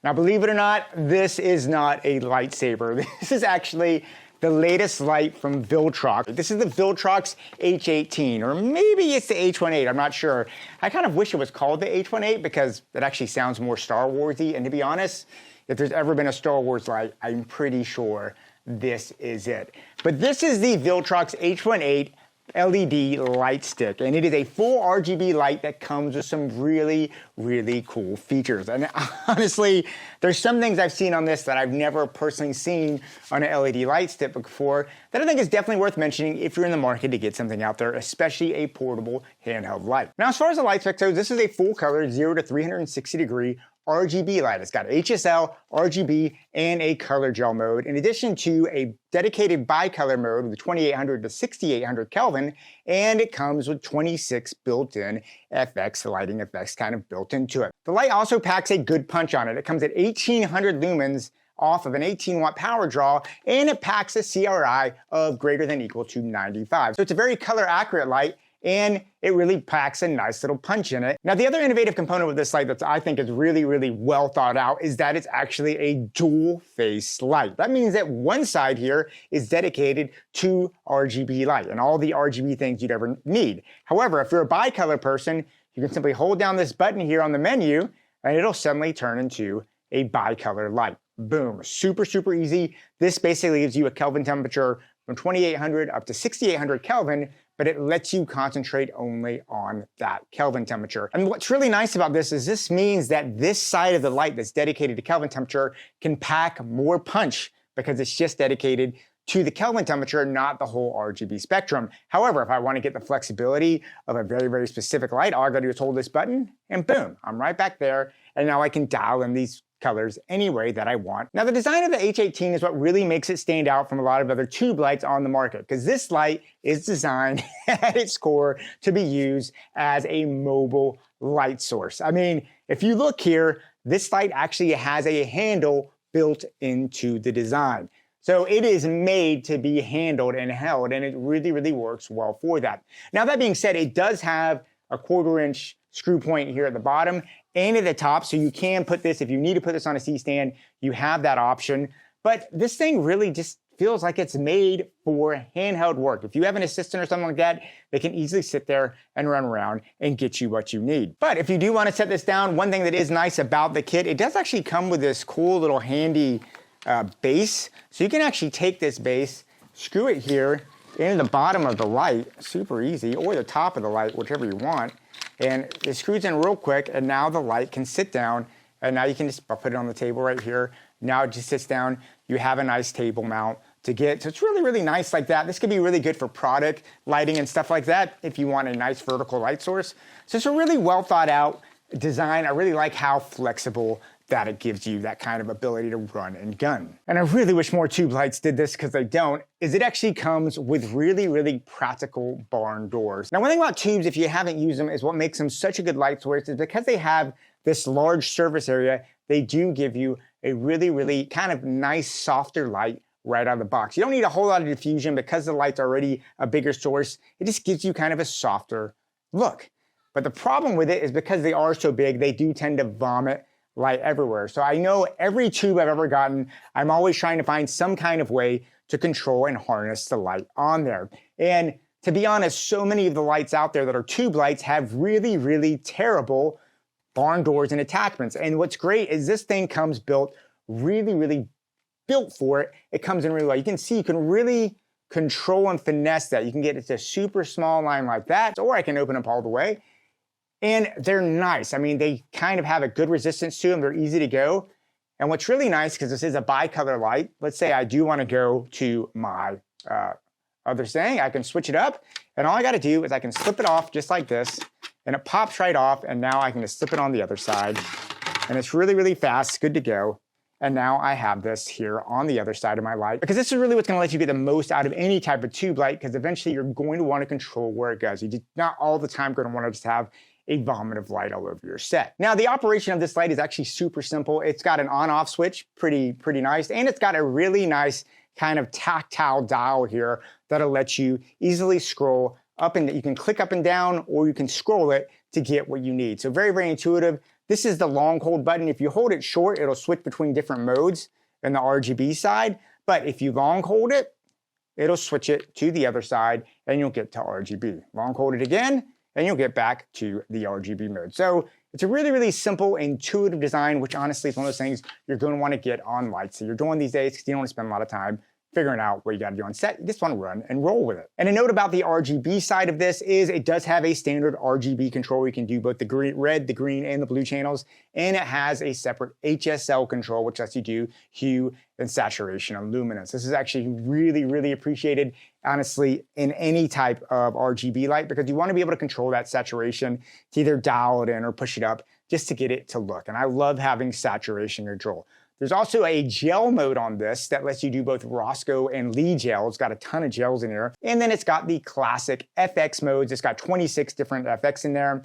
Now, believe it or not, this is not a lightsaber. This is actually the latest light from Viltrox. This is the Viltrox H18, or maybe it's the H18, I'm not sure. I kind of wish it was called the H18 because it actually sounds more Star Wars-y, and to be honest, if there's ever been a Star Wars light, I'm pretty sure this is it. But this is the Viltrox H18 LED light stick, and it is a full RGB light that comes with some really, really cool features. And honestly, there's some things I've seen on this that I've never personally seen on an LED light stick before that I think is definitely worth mentioning if you're in the market to get something out there, especially a portable handheld light. Now, as far as the light spec goes, this is a full color 0 to 360 degree RGB light. It's got HSL, RGB, and a color gel mode, in addition to a dedicated bicolor mode with 2800 to 6800 Kelvin, and it comes with 26 built-in FX lighting effects kind of built into it. The light also packs a good punch on it. It comes at 1800 lumens off of an 18-watt power draw, and it packs a CRI of greater than equal to 95. So it's a very color accurate light, and it really packs a nice little punch in it. Now, the other innovative component of this light that I think is really, really well thought out is that it's actually a dual face light. That means that one side here is dedicated to RGB light and all the RGB things you'd ever need. However, if you're a bicolor person, you can simply hold down this button here on the menu and it'll suddenly turn into a bicolor light. Boom, super, super easy. This basically gives you a Kelvin temperature from 2800 up to 6800 Kelvin, but it lets you concentrate only on that Kelvin temperature. And what's really nice about this is this means that this side of the light that's dedicated to Kelvin temperature can pack more punch because it's just dedicated to the Kelvin temperature, not the whole RGB spectrum. However, if I want to get the flexibility of a very, very specific light, all I gotta do is hold this button and boom, I'm right back there. And now I can dial in these colors any way that I want. Now, the design of the H18 is what really makes it stand out from a lot of other tube lights on the market, because this light is designed at its core to be used as a mobile light source. I mean, if you look here, this light actually has a handle built into the design. So it is made to be handled and held, and it really, really works well for that. Now, that being said, it does have a 1/4-inch screw point here at the bottom and at the top, so you can put this, if you need to put this on a C-stand, you have that option. But this thing really just feels like it's made for handheld work. If you have an assistant or something like that, they can easily sit there and run around and get you what you need. But if you do want to set this down, one thing that is nice about the kit, it does actually come with this cool little handy base. So you can actually take this base, screw it here into the bottom of the light, super easy, or the top of the light, whichever you want. And it screws in real quick, and now the light can sit down, and now you can just put it on the table right here. Now it just sits down. You have a nice table mount to get. So it's really, really nice like that. This could be really good for product lighting and stuff like that if you want a nice vertical light source. So it's a really well thought out design. I really like how flexible that it gives you that kind of ability to run and gun. And I really wish more tube lights did this, because they don't, is it actually comes with really, really practical barn doors. Now, one thing about tubes, if you haven't used them, is what makes them such a good light source is because they have this large surface area, they do give you a really, really kind of nice, softer light right out of the box. You don't need a whole lot of diffusion because the light's already a bigger source. It just gives you kind of a softer look. But the problem with it is because they are so big, they do tend to vomit light everywhere. So I know every tube I've ever gotten, I'm always trying to find some kind of way to control and harness the light on there. And to be honest, so many of the lights out there that are tube lights have really, really terrible barn doors and attachments. And what's great is this thing comes built really, really built for it. It comes in really well. You can see you can really control and finesse that. You can get it to a super small line like that, or I can open up all the way. And they're nice. I mean, they kind of have a good resistance to them. They're easy to go. And what's really nice, because this is a bicolor light, let's say I do want to go to my other thing, I can switch it up. And all I got to do is I can slip it off just like this, and it pops right off. And now I can just slip it on the other side. And it's really, really fast, good to go. And now I have this here on the other side of my light, because this is really what's going to let you get the most out of any type of tube light, because eventually you're going to want to control where it goes. You're not all the time going to want to just have a vomit of light all over your set. Now, the operation of this light is actually super simple. It's got an on-off switch, pretty nice, and it's got a really nice kind of tactile dial here that'll let you easily scroll up and you can click up and down, or you can scroll it to get what you need. So very, very intuitive. This is the long hold button. If you hold it short, it'll switch between different modes in the RGB side. But if you long hold it, it'll switch it to the other side and you'll get to RGB. Long hold it again and you'll get back to the RGB mode. So it's a really, really simple, intuitive design, which honestly is one of those things you're going to want to get on lights that you're doing these days because you don't want to spend a lot of time figuring out what you got to do on set. You just want to run and roll with it. And a note about the RGB side of this is it does have a standard RGB control. You can do both the green, red, the green, and the blue channels. And it has a separate HSL control, which lets you do hue and saturation and luminance. This is actually really, really appreciated, honestly, in any type of RGB light because you want to be able to control that saturation to either dial it in or push it up just to get it to look. And I love having saturation control. There's also a gel mode on this that lets you do both Roscoe and Lee gel. It's got a ton of gels in here. And then it's got the classic FX modes. It's got 26 different FX in there.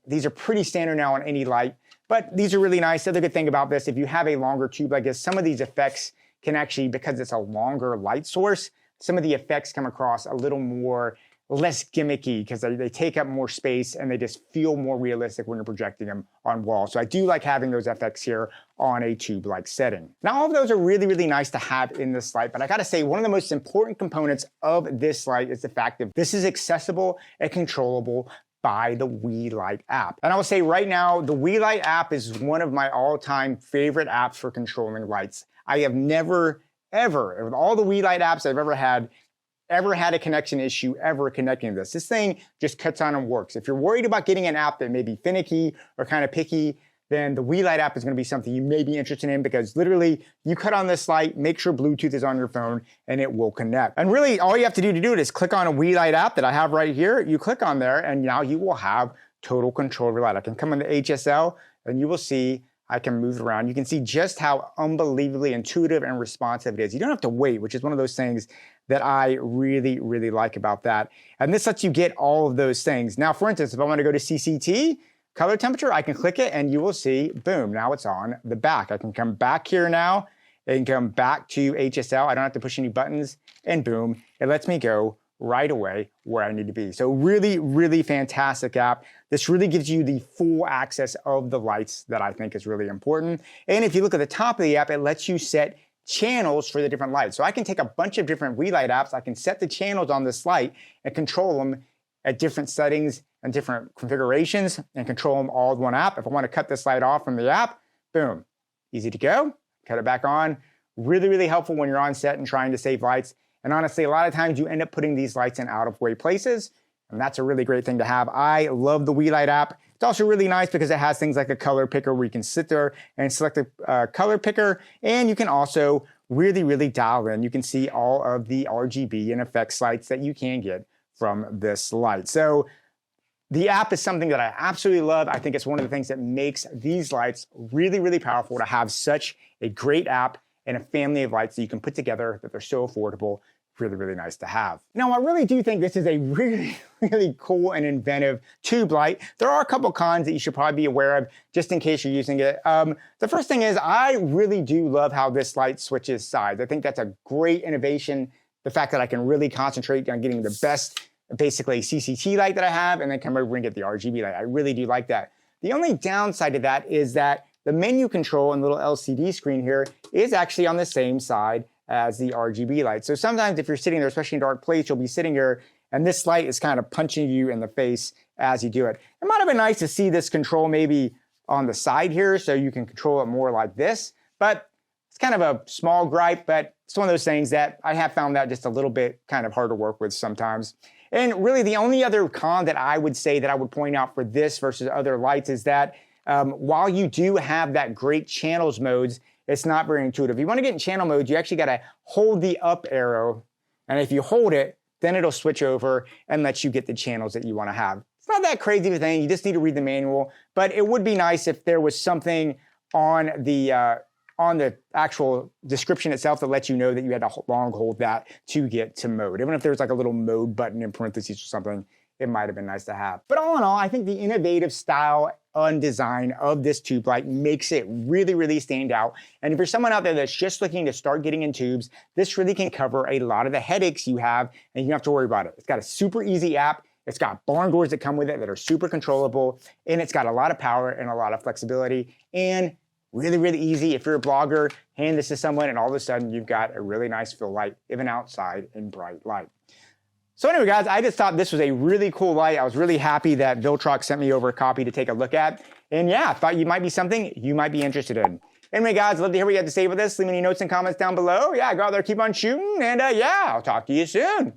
These are pretty standard now on any light, but these are really nice. The other good thing about this, if you have a longer tube like this, some of these effects can actually, because it's a longer light source, some of the effects come across a little more less gimmicky because they take up more space and they just feel more realistic when you're projecting them on walls. So I do like having those effects here on a tube-like setting. Now, all of those are really, really nice to have in this light, but I gotta say, one of the most important components of this light is the fact that this is accessible and controllable by the Weeylite app. And I will say right now, the Weeylite app is one of my all-time favorite apps for controlling lights. I have never, ever, with all the Weeylite apps I've ever had a connection issue ever connecting to this. This thing just cuts on and works. If you're worried about getting an app that may be finicky or kind of picky, then the Weeylite app is going to be something you may be interested in because literally you cut on this light, make sure Bluetooth is on your phone, and it will connect. And really all you have to do it is click on a Weeylite app that I have right here. You click on there and now you will have total control of your light. I can come in the HSL and you will see I can move it around. You can see just how unbelievably intuitive and responsive it is. You don't have to wait, which is one of those things that I really, really like about that. And this lets you get all of those things. Now, for instance, if I want to go to CCT, color temperature, I can click it and you will see, boom, now it's on the back. I can come back here now and come back to HSL. I don't have to push any buttons and boom, it lets me go right away where I need to be. So really, really fantastic app. This really gives you the full access of the lights that I think is really important. And if you look at the top of the app, it lets you set channels for the different lights. So I can take a bunch of different Weeylite apps, I can set the channels on this light and control them at different settings and different configurations and control them all in one app. If I want to cut this light off from the app, boom, easy to go, cut it back on. Really, really helpful when you're on set and trying to save lights. And honestly, a lot of times you end up putting these lights in out-of-way places, and that's a really great thing to have. I love the Weeylite app. It's also really nice because it has things like a color picker where you can sit there and select a color picker, and you can also really, really dial in. You can see all of the RGB and effects lights that you can get from this light. So the app is something that I absolutely love. I think it's one of the things that makes these lights really, really powerful to have such a great app and a family of lights that you can put together that they're so affordable. Really, really nice to have. Now, I really do think this is a really, really cool and inventive tube light. There are a couple cons that you should probably be aware of just in case you're using it. The first thing is I really do love how this light switches sides. I think that's a great innovation. The fact that I can really concentrate on getting the best, basically CCT light that I have and then come over and get the RGB light. I really do like that. The only downside to that is that the menu control and little LCD screen here is actually on the same side as the RGB light. So sometimes if you're sitting there, especially in a dark place, you'll be sitting here and this light is kind of punching you in the face as you do it. It might have been nice to see this control maybe on the side here so you can control it more like this, but it's kind of a small gripe, but it's one of those things that I have found that just a little bit kind of hard to work with sometimes. And really the only other con that I would say that I would point out for this versus other lights is that while you do have that great channels modes, it's not very intuitive. If you want to get in channel mode, you actually got to hold the up arrow. And if you hold it, then it'll switch over and let you get the channels that you want to have. It's not that crazy of a thing. You just need to read the manual. But it would be nice if there was something on the actual description itself that lets you know that you had to long hold that to get to mode. Even if there's like a little mode button in parentheses or something, it might have been nice to have. But all in all, I think the innovative style and design of this tube light makes it really, really stand out. And if you're someone out there that's just looking to start getting in tubes, this really can cover a lot of the headaches you have and you don't have to worry about it. It's got a super easy app. It's got barn doors that come with it that are super controllable, and it's got a lot of power and a lot of flexibility, and really, really easy. If you're a blogger, hand this to someone, and all of a sudden you've got a really nice fill light, even outside in bright light. So anyway, guys, I just thought this was a really cool light. I was really happy that Viltrox sent me over a copy to take a look at. And yeah, I thought you might be something you might be interested in. Anyway, guys, love to hear what you have to say with this. Leave me any notes and comments down below. Yeah, go out there, keep on shooting, and yeah, I'll talk to you soon.